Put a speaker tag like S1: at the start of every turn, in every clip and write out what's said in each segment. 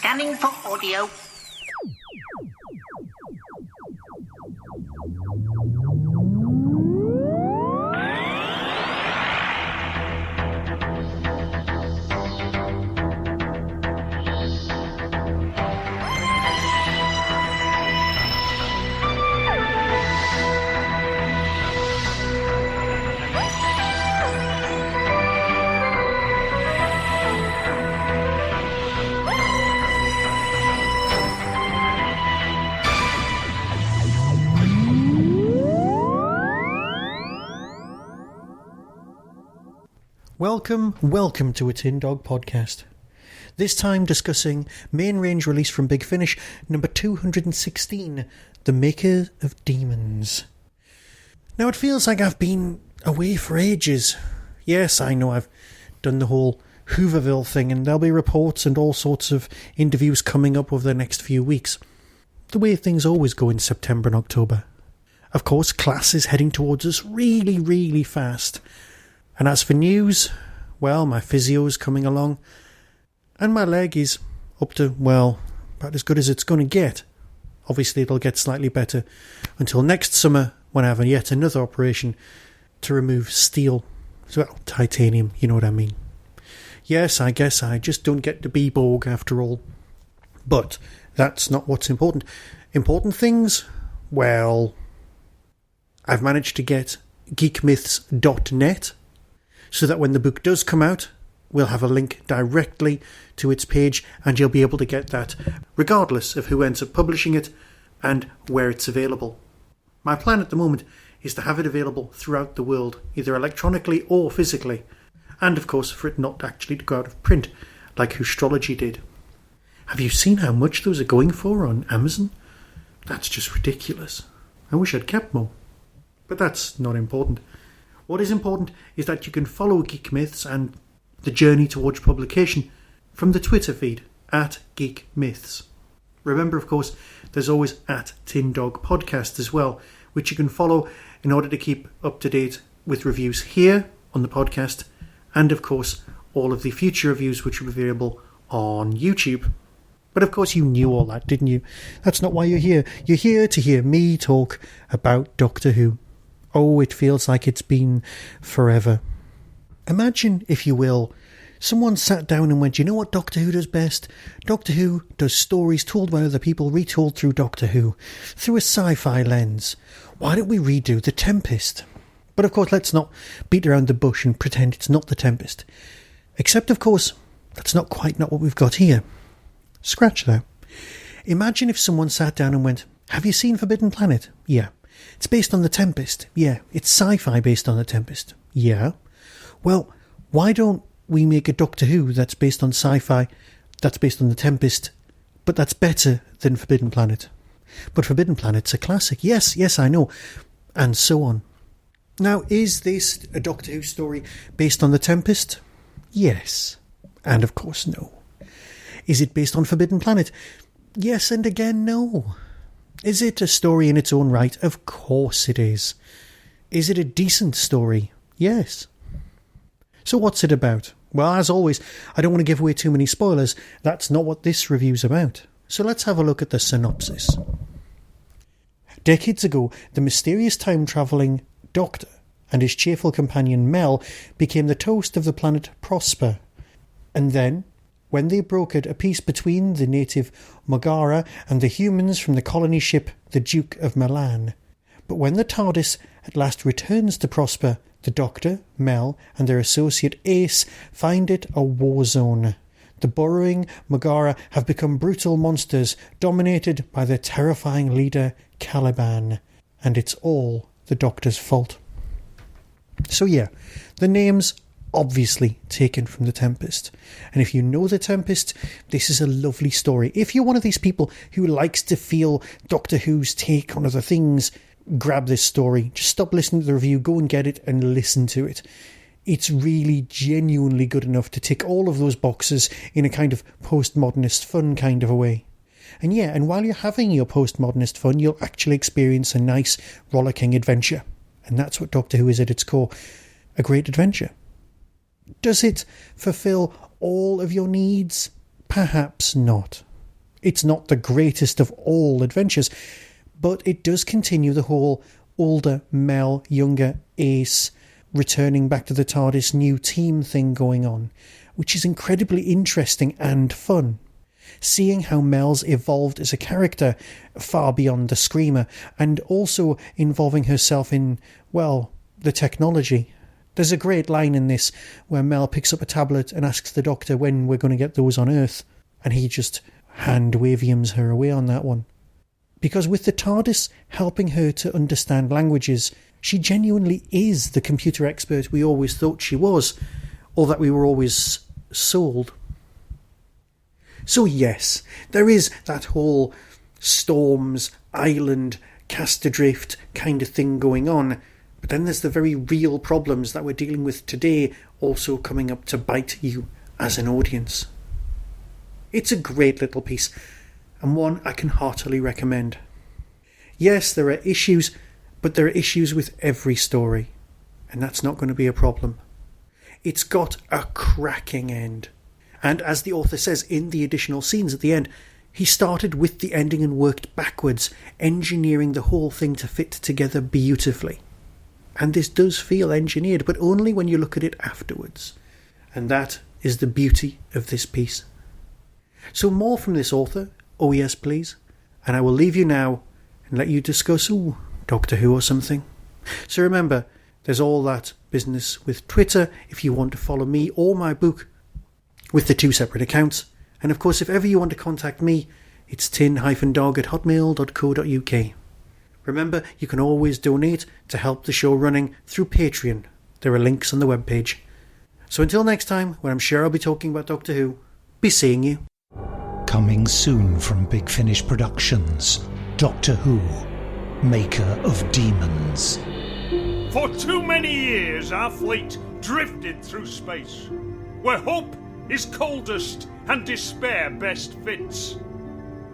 S1: Scanning for audio.
S2: Welcome to a Tin Dog podcast. This time discussing main range release from Big Finish, number 216, The Maker of Demons. Now it feels like I've been away for ages. Yes, I know I've done the whole Hooverville thing and there'll be reports and all sorts of interviews coming up over the next few weeks. The way things always go in September and October. Of course, class is heading towards us really fast. And as for news, well, my physio's coming along, and my leg is up to, well, about as good as it's going to get. Obviously, it'll get slightly better until next summer when I have yet another operation to remove steel, well, titanium, you know what I mean. Yes, I guess I just don't get to be Borg after all. But that's not what's important. Important things? Well, I've managed to get geekmyths.net, so that when the book does come out, we'll have a link directly to its page and you'll be able to get that regardless of who ends up publishing it and where it's available. My plan at the moment is to have it available throughout the world, either electronically or physically, and of course for it not actually to go out of print like Astrology did. Have you seen how much those are going for on Amazon? That's just ridiculous. I wish I'd kept more. But that's not important. What is important is that you can follow Geek Myths and the journey towards publication from the Twitter feed at Geek Myths. Remember, of course, there's always at Tin Dog Podcast as well, which you can follow in order to keep up to date with reviews here on the podcast and, of course, all of the future reviews which will be available on YouTube. But of course you knew all that, didn't you? That's not why you're here. You're here to hear me talk about Doctor Who. Oh, it feels like it's been forever. Imagine, if you will, someone sat down and went, you know what Doctor Who does best? Doctor Who does stories told by other people, retold through Doctor Who, through a sci-fi lens. Why don't we redo The Tempest? But of course, let's not beat around the bush and pretend it's not The Tempest. Except, of course, that's not what we've got here. Scratch that. Imagine if someone sat down and went, have you seen Forbidden Planet? Yeah. It's based on The Tempest. Yeah. It's sci-fi based on The Tempest. Yeah. Well, why don't we make a Doctor Who that's based on sci-fi, that's based on The Tempest, but that's better than Forbidden Planet? But Forbidden Planet's a classic. Yes, I know. And so on. Now, is this a Doctor Who story based on The Tempest? Yes. And of course, no. Is it based on Forbidden Planet? Yes, and again, no. Is it a story in its own right? Of course it is. Is it a decent story? Yes. So what's it about? Well, as always, I don't want to give away too many spoilers. That's not what this review's about. So let's have a look at the synopsis. Decades ago, the mysterious time-travelling Doctor and his cheerful companion Mel became the toast of the planet Prosper. And then, when they brokered a peace between the native Mogera and the humans from the colony ship the Duke of Milan. But when the TARDIS at last returns to Prosper, the Doctor, Mel, and their associate Ace find it a war zone. The burrowing Mogera have become brutal monsters, dominated by their terrifying leader, Caliban. And it's all the Doctor's fault. So yeah, the name's obviously taken from The Tempest. And if you know The Tempest, this is a lovely story. If you're one of these people who likes to feel Doctor Who's take on other things, grab this story. Just stop listening to the review, go and get it and listen to it. It's really genuinely good enough to tick all of those boxes in a kind of postmodernist fun kind of a way. And yeah, and while you're having your postmodernist fun, you'll actually experience a nice rollicking adventure. And that's what Doctor Who is at its core. A great adventure. Does it fulfill all of your needs? Perhaps not. It's not the greatest of all adventures, but it does continue the whole older Mel, younger Ace, returning back to the TARDIS, new team thing going on, which is incredibly interesting and fun. Seeing how Mel's evolved as a character far beyond the Screamer, and also involving herself in, well, the technology. There's a great line in this where Mel picks up a tablet and asks the Doctor when we're going to get those on Earth, and he just hand-waviums her away on that one. Because with the TARDIS helping her to understand languages, she genuinely is the computer expert we always thought she was, or that we were always sold. So yes, there is that whole storms, island, cast adrift kind of thing going on, but then there's the very real problems that we're dealing with today also coming up to bite you as an audience. It's a great little piece, and one I can heartily recommend. Yes, there are issues, but there are issues with every story, and that's not going to be a problem. It's got a cracking end. And as the author says in the additional scenes at the end, he started with the ending and worked backwards, engineering the whole thing to fit together beautifully. And this does feel engineered, but only when you look at it afterwards. And that is the beauty of this piece. So more from this author, oh yes please, and I will leave you now and let you discuss, Doctor Who or something. So remember, there's all that business with Twitter if you want to follow me or my book, with the 2 separate accounts. And of course, if ever you want to contact me, it's tin-dog@hotmail.co.uk. Remember, you can always donate to help the show running through Patreon. There are links on the webpage. So until next time, when I'm sure I'll be talking about Doctor Who, be seeing you.
S1: Coming soon from Big Finish Productions, Doctor Who, Maker of Demons.
S3: For too many years our fleet drifted through space, where hope is coldest and despair best fits.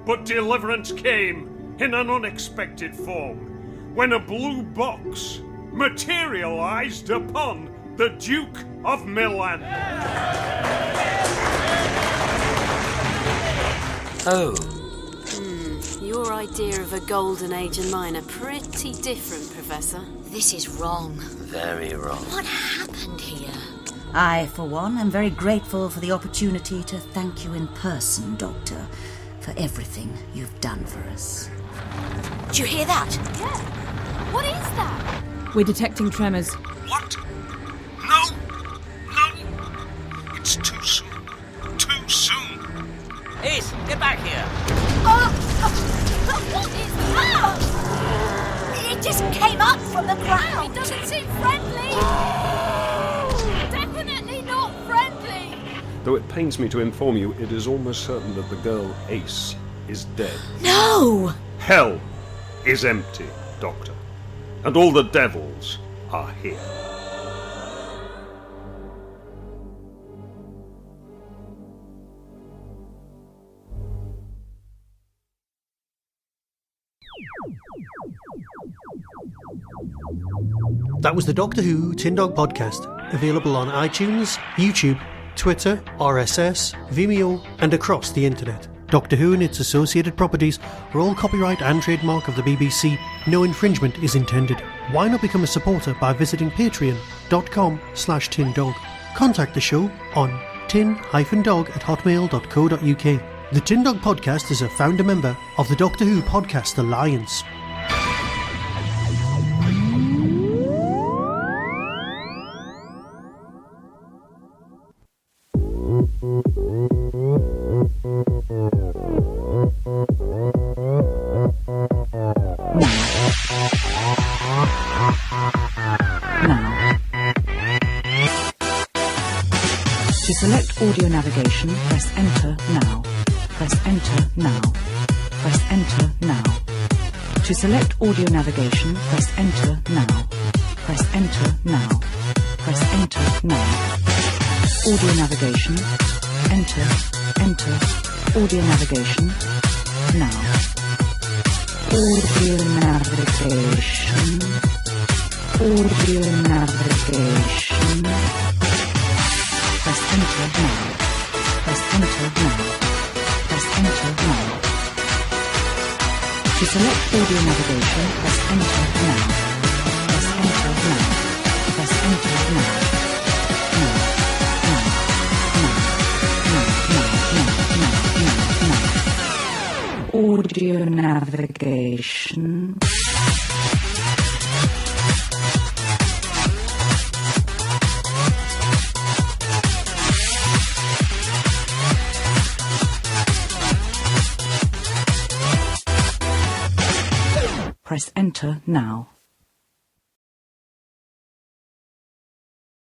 S3: But deliverance came in an unexpected form, when a blue box materialized upon the Duke of Milan.
S4: Oh.
S5: Your idea of a golden age and mine are pretty different, Professor.
S6: This is wrong.
S4: Very wrong.
S6: What happened here?
S7: I, for one, am very grateful for the opportunity to thank you in person, Doctor, for everything you've done for us.
S6: Did you hear that?
S5: Yeah. What is that?
S8: We're detecting tremors.
S3: What? No! No! It's too soon. Too soon.
S4: Ace, get back here!
S6: What is that? It just came up from the ground.
S5: It doesn't seem friendly. Definitely not friendly.
S9: Though it pains me to inform you, it is almost certain that the girl Ace is dead.
S6: No!
S3: Hell is empty, Doctor, and all the devils are here.
S2: That was the Doctor Who Tin Dog Podcast, available on iTunes, YouTube, Twitter, RSS, Vimeo, and across the internet. Doctor Who and its associated properties are all copyright and trademark of the BBC. No infringement is intended. Why not become a supporter by visiting patreon.com/tindog. Contact the show on tin-dog@hotmail.co.uk. The Tin Dog Podcast is a founder member of the Doctor Who Podcast Alliance.
S7: To select audio navigation, press Enter now. Press Enter now. Press Enter now. To select audio navigation, press Enter now. Press Enter now. Press Enter now. Audio navigation. Enter. Enter. Audio navigation. Now. Audio navigation. Audio navigation. Press Enter now. Press Enter now. Press Enter now. To select audio navigation, press enter now. Press enter now. Press enter now. Audio navigation. Press enter now.